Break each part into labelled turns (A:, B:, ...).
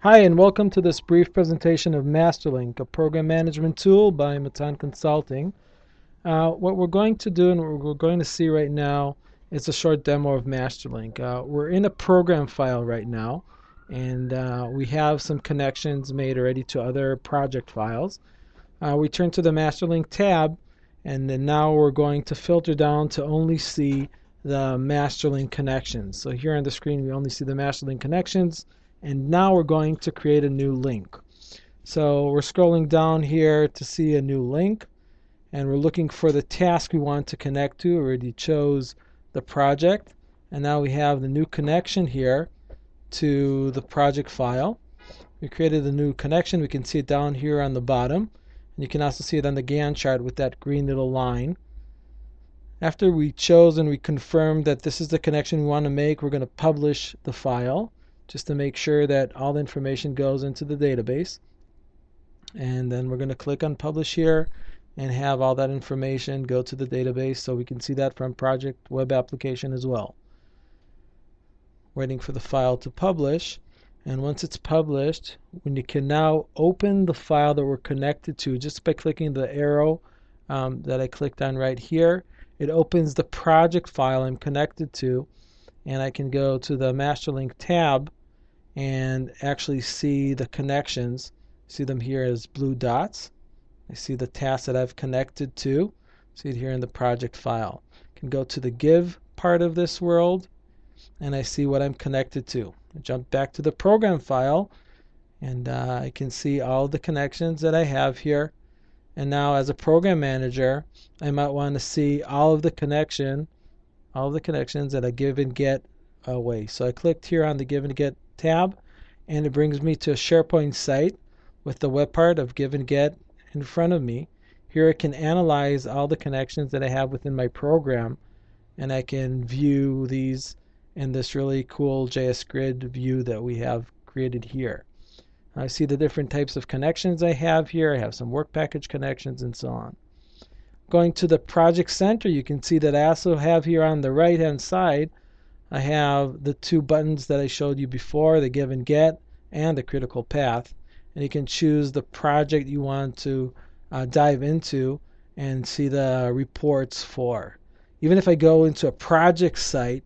A: Hi, and welcome to this brief presentation of MasterLink, a program management tool by Matan Consulting. What we're going to do and what we're going to see right now is a short demo of MasterLink. We're in a program file right now, and we have some connections made already to other project files. We turn to the MasterLink tab, and then now we're going to filter down to only see the MasterLink connections. So here on the screen, we only see the MasterLink connections. And now we're going to create a new link. So we're scrolling down here to see a new link, and we're looking for the task we want to connect to. We already chose the project, and now we have the new connection here to the project file. We created a new connection. We can see it down here on the bottom, and you can also see it on the Gantt chart with that green little line. After we chose and we confirmed that this is the connection we want to make, we're going to publish the file, just to make sure that all the information goes into the database. And then we're going to click on Publish here and have all that information go to the database so we can see that from Project Web Application as well. Waiting for the file to publish. And once it's published, when you can now open the file that we're connected to just by clicking the arrow that I clicked on right here, it opens the project file I'm connected to, and I can go to the MasterLink tab and actually see the connections. See them here as blue dots. I see the tasks that I've connected to. See it here in the project file. I can go to the Give part of this world, and I see what I'm connected to. I jump back to the program file, and I can see all the connections that I have here. And now as a program manager, I might want to see all of the connections that I give and get away. So I clicked here on the Give and Get tab, and it brings me to a SharePoint site with the web part of Give and Get in front of me. Here I can analyze all the connections that I have within my program, and I can view these in this really cool JS Grid view that we have created here. I see the different types of connections I have here. I have some work package connections and so on. Going to the Project Center, you can see that I also have here on the right hand side, I have the two buttons that I showed you before, the Give and Get and the Critical Path. And you can choose the project you want to dive into and see the reports for. Even if I go into a project site,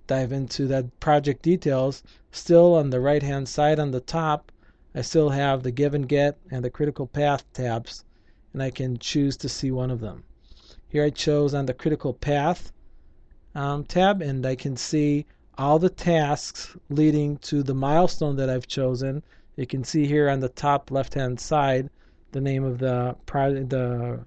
A: dive into that project details, still on the right hand side on the top, I still have the Give and Get and the Critical Path tabs, and I can choose to see one of them. Here I chose on the Critical Path tab, and I can see all the tasks leading to the milestone that I've chosen. You can see here on the top left hand side the name of the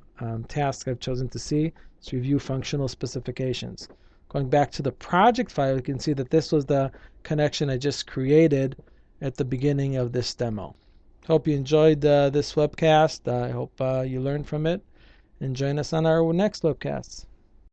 A: task I've chosen to see. It's Review Functional Specifications. Going back to the project file, you can see that this was the connection I just created at the beginning of this demo. Hope you enjoyed this webcast. I hope you learned from it, and join us on our next webcasts.